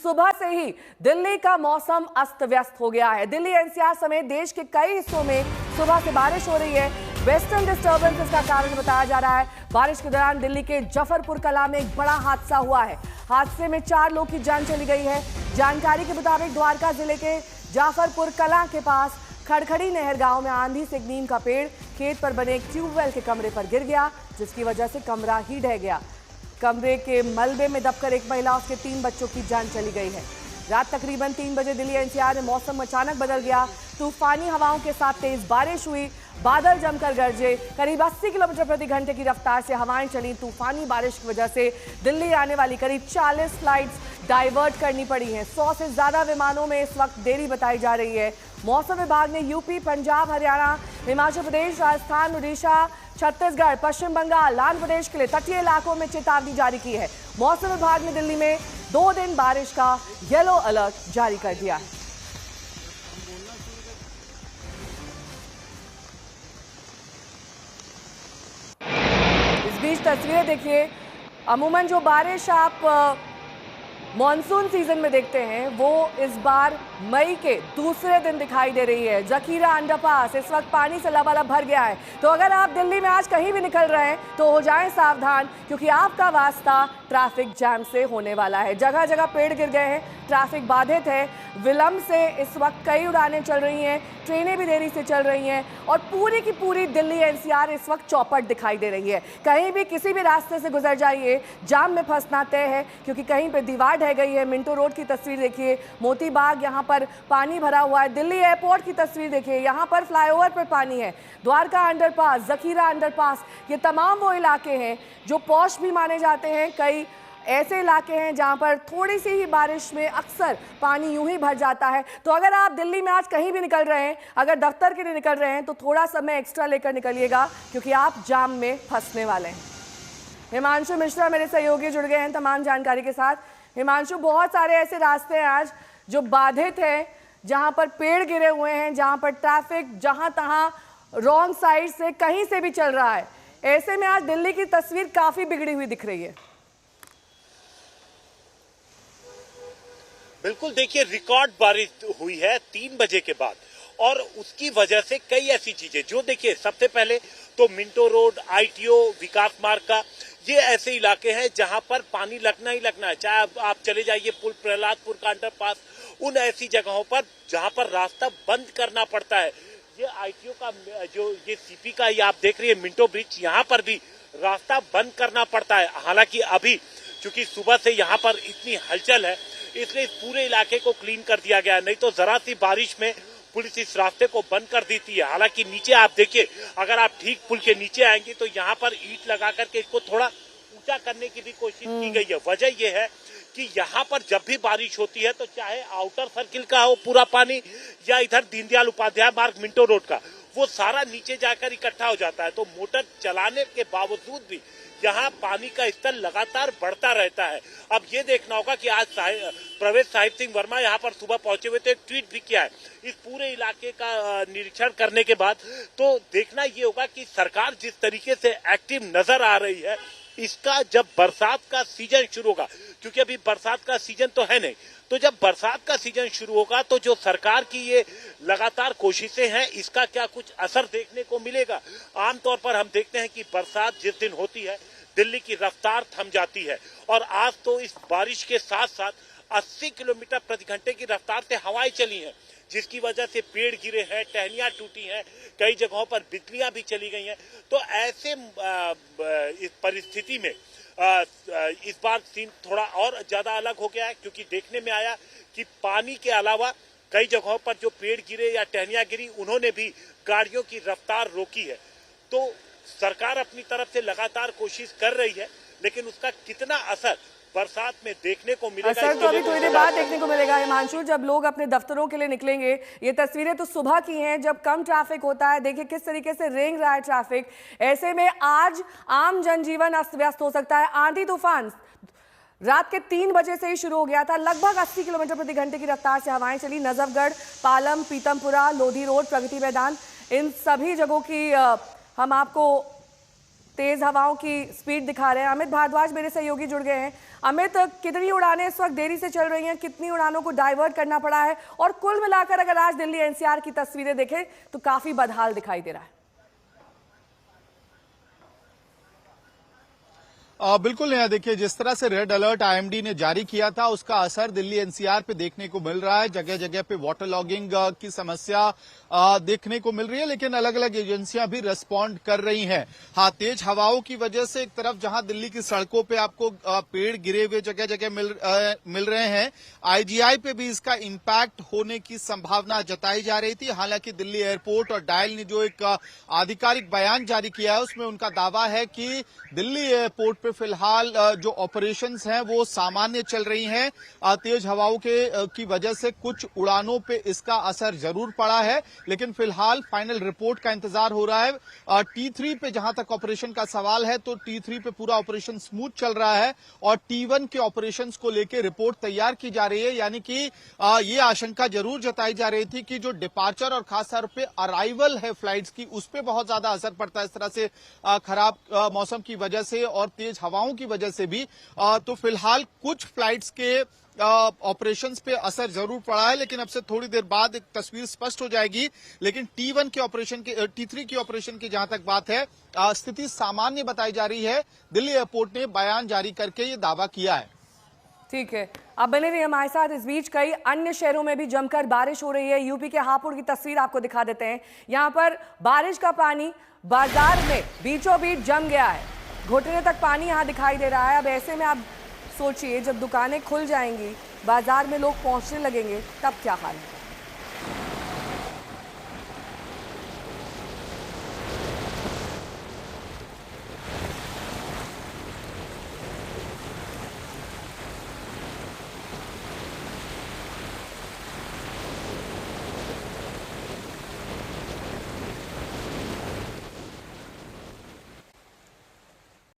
सुबह से ही दिल्ली का मौसम अस्त व्यस्त हो गया है। दिल्ली एनसीआर समेत देश के कई हिस्सों में सुबह से बारिश हो रही है। वेस्टर्न डिस्टर्बेंस इसका कारण बताया जा रहा है। बारिश के दौरान दिल्ली के जफरपुर कला में एक बड़ा हादसा हुआ है। हादसे में 4 लोगों की जान चली गई है। जानकारी के मुताबिक द्वारका जिले के जाफरपुर कला के पास खड़खड़ी नहर गांव में आंधी से नीम का पेड़ खेत पर बने एक ट्यूबवेल के कमरे पर गिर गया, जिसकी वजह से कमरा ही ढह गया। कमरे के मलबे में दबकर एक महिला उसके 3 बच्चों की जान चली गई है। रात तकरीबन 3 बजे दिल्ली एनसीआर में मौसम अचानक बदल गया। तूफानी हवाओं के साथ तेज बारिश हुई, बादल जमकर गरजे। करीब 80 किलोमीटर प्रति घंटे की रफ्तार से हवाएं चली। तूफानी बारिश की वजह से दिल्ली आने वाली करीब 40 फ्लाइट्स डाइवर्ट करनी पड़ी हैं। 100 से ज्यादा विमानों में इस वक्त देरी बताई जा रही है। मौसम विभाग ने यूपी, पंजाब, हरियाणा, हिमाचल प्रदेश, राजस्थान, उड़ीसा, छत्तीसगढ़, पश्चिम बंगाल, आंध्र प्रदेश के लिए तटीय इलाकों में चेतावनी जारी की है। मौसम विभाग ने दिल्ली में 2 दिन बारिश का येलो अलर्ट जारी कर दिया है। इस बीच तस्वीरें देखिए। अमूमन जो बारिश आप मॉनसून सीजन में देखते हैं वो इस बार मई के दूसरे दिन दिखाई दे रही है। जखीरा अंडरपास इस वक्त पानी से लबालब भर गया है। तो अगर आप दिल्ली में आज कहीं भी निकल रहे हैं तो हो जाएं सावधान, क्योंकि आपका वास्ता ट्रैफिक जैम से होने वाला है। जगह जगह पेड़ गिर गए हैं, ट्रैफिक बाधित है। विलंब से इस वक्त कई उड़ानें चल रही हैं, ट्रेनें भी देरी से चल रही हैं और पूरी की पूरी दिल्ली एनसीआर इस वक्त चौपट दिखाई दे रही है। कहीं भी किसी भी रास्ते से गुजर जाइए, जाम में फंसना तय है, क्योंकि कहीं पे दीवार ढह गई है। मिंटो रोड की तस्वीर देखिए, मोती बाग यहाँ पर पानी भरा हुआ है। दिल्ली एयरपोर्ट की तस्वीर देखिए, यहाँ पर फ्लाईओवर पर पानी है। द्वारका अंडरपास, जखीरा अंडरपास, ये तमाम वो इलाके हैं जो पॉश भी माने जाते हैं। कई ऐसे इलाके हैं जहां पर थोड़ी सी ही बारिश में अक्सर पानी यूं ही भर जाता है। तो अगर आप दिल्ली में आज कहीं भी निकल रहे हैं, अगर दफ्तर के लिए निकल रहे हैं, तो थोड़ा समय एक्स्ट्रा लेकर निकलिएगा, क्योंकि आप जाम में फंसने वाले हैं। हिमांशु मिश्रा मेरे सहयोगी जुड़ गए हैं तमाम जानकारी के साथ। हिमांशु, बहुत सारे ऐसे रास्ते हैं आज जो बाधित हैं, जहां पर पेड़ गिरे हुए हैं, जहां पर ट्रैफिक जहां तहां रॉन्ग साइड से कहीं से भी चल रहा है। ऐसे में आज दिल्ली की तस्वीर काफी बिगड़ी हुई दिख रही है। बिल्कुल, देखिए रिकॉर्ड बारिश हुई है 3 बजे के बाद, और उसकी वजह से कई ऐसी चीजें जो देखिए, सबसे पहले तो मिंटो रोड, आईटीओ, विकास मार्ग का, ये ऐसे इलाके हैं जहां पर पानी लगना ही लगना है। चाहे आप चले जाइए पुल प्रहलादपुर का अंडरपास, उन ऐसी जगहों पर जहां पर रास्ता बंद करना पड़ता है। ये आईटीओ का जो ये सीपी का ये आप देख रही है मिंटो ब्रिज, यहाँ पर भी रास्ता बंद करना पड़ता है। हालांकि अभी चूंकि सुबह से यहाँ पर इतनी हलचल है, इसलिए इस पूरे इलाके को क्लीन कर दिया गया, नहीं तो जरा सी बारिश में पुलिस इस रास्ते को बंद कर देती है। हालांकि नीचे आप देखिए, अगर आप ठीक पुल के नीचे आएंगे तो यहाँ पर ईंट लगा करके इसको थोड़ा ऊंचा करने की भी कोशिश की गई है। वजह यह है कि यहाँ पर जब भी बारिश होती है तो चाहे आउटर सर्किल का हो पूरा पानी, या इधर दीनदयाल उपाध्याय मार्ग मिंटो रोड का, वो सारा नीचे जाकर इकट्ठा हो जाता है। तो मोटर चलाने के बावजूद भी यहाँ पानी का स्तर लगातार बढ़ता रहता है। अब ये देखना होगा कि आज प्रवेश साहिब सिंह वर्मा यहाँ पर सुबह पहुंचे हुए थे, ट्वीट भी किया है इस पूरे इलाके का निरीक्षण करने के बाद। तो देखना ये होगा कि सरकार जिस तरीके से एक्टिव नजर आ रही है, इसका जब बरसात का सीजन शुरू होगा, क्योंकि अभी बरसात का सीजन तो है नहीं, तो जब बरसात का सीजन शुरू होगा तो जो सरकार की ये लगातार कोशिशें हैं, इसका क्या कुछ असर देखने को मिलेगा। आमतौर पर हम देखते हैं कि बरसात जिस दिन होती है, दिल्ली की रफ्तार थम जाती है, और आज तो इस बारिश के साथ साथ 80 किलोमीटर प्रति घंटे की रफ्तार से हवाएं चली हैं, जिसकी वजह से पेड़ गिरे हैं, टहनियां टूटी हैं, कई जगहों पर बिजलियां भी चली गई हैं। तो ऐसे इस परिस्थिति में इस बार सीन थोड़ा और ज्यादा अलग हो गया है, क्योंकि देखने में आया कि पानी के अलावा कई जगहों पर जो पेड़ गिरे या टहनियां गिरी, उन्होंने भी गाड़ियों की रफ्तार रोकी है। तो सरकार अपनी तरफ से लगातार कोशिश कर रही है, लेकिन उसका कितना असर बरसात में देखने को मिलेगा, असर तो अभी थोड़ी देर बाद देखने को मिलेगा। हिमांशु, जब लोग अपने दफ्तरों के लिए निकलेंगे, ये तस्वीरें तो सुबह की हैं जब कम ट्रैफिक होता है। देखिए किस तरीके से रेंग रहा है ट्रैफिक। ऐसे में आज आम जनजीवन अस्त व्यस्त हो सकता है। आंधी तूफान रात के 3 बजे से ही शुरू हो गया था। लगभग 80 किलोमीटर प्रति घंटे की रफ्तार से हवाएं चली। नजफगढ़, पालम, पीतमपुरा, लोधी रोड, प्रगति मैदान, इन सभी जगहों की हम आपको तेज हवाओं की स्पीड दिखा रहे हैं। अमित भारद्वाज मेरे सहयोगी जुड़ गए हैं। अमित, कितनी उड़ानें इस वक्त देरी से चल रही हैं, कितनी उड़ानों को डाइवर्ट करना पड़ा है, और कुल मिलाकर अगर आज दिल्ली एनसीआर की तस्वीरें देखें तो काफी बदहाल दिखाई दे रहा है। बिल्कुल नया, देखिए जिस तरह से रेड अलर्ट आईएमडी ने जारी किया था उसका असर दिल्ली एनसीआर पे देखने को मिल रहा है। जगह जगह पे वाटर लॉगिंग की समस्या देखने को मिल रही है, लेकिन अलग अलग एजेंसियां भी रिस्पॉन्ड कर रही हैं। हाँ, तेज हवाओं की वजह से एक तरफ जहां दिल्ली की सड़कों पे आपको पेड़ गिरे हुए जगह जगह मिल रहे हैं, आईजीआई पे भी इसका इम्पैक्ट होने की संभावना जताई जा रही थी। हालांकि दिल्ली एयरपोर्ट और डायल ने जो एक आधिकारिक बयान जारी किया है उसमें उनका दावा है कि दिल्ली एयरपोर्ट पे फिलहाल जो ऑपरेशंस हैं वो सामान्य चल रही हैं। तेज हवाओं की वजह से कुछ उड़ानों पे इसका असर जरूर पड़ा है, लेकिन फिलहाल फाइनल रिपोर्ट का इंतजार हो रहा है। T3 पे जहां तक ऑपरेशन का सवाल है तो T3 पे पूरा ऑपरेशन स्मूथ चल रहा है और T1 के ऑपरेशंस को लेकर रिपोर्ट तैयार की जा रही है। यानी कि ये आशंका जरूर जताई जा रही थी कि जो डिपार्चर और खासतौर पे अराइवल है फ्लाइट्स की, उस पर बहुत ज्यादा असर पड़ता है इस तरह से खराब मौसम की वजह से और तेज हवाओं की वजह से भी। तो फिलहाल कुछ फ्लाइट्स के ऑपरेशंस पे असर जरूर पड़ा है, लेकिन अब से थोड़ी देर बाद एक तस्वीर स्पष्ट हो जाएगी। लेकिन T1 के ऑपरेशन के T3 की ऑपरेशन की जहां तक बात है, स्थिति सामान्य बताई जा रही है। दिल्ली एयरपोर्ट ने बयान जारी करके ये दावा किया है। ठीक है, अब बने रहिए हमारे साथ। इस बीच कई अन्य शहरों में भी जमकर बारिश हो रही है। यूपी के हापुड़ की तस्वीर आपको दिखा देते हैं। यहाँ पर बारिश का पानी बाजार में बीचों बीच जम गया है, घुटने तक पानी यहाँ दिखाई दे रहा है। अब ऐसे में आप सोचिए, जब दुकानें खुल जाएंगी, बाजार में लोग पहुंचने लगेंगे, तब क्या हाल है।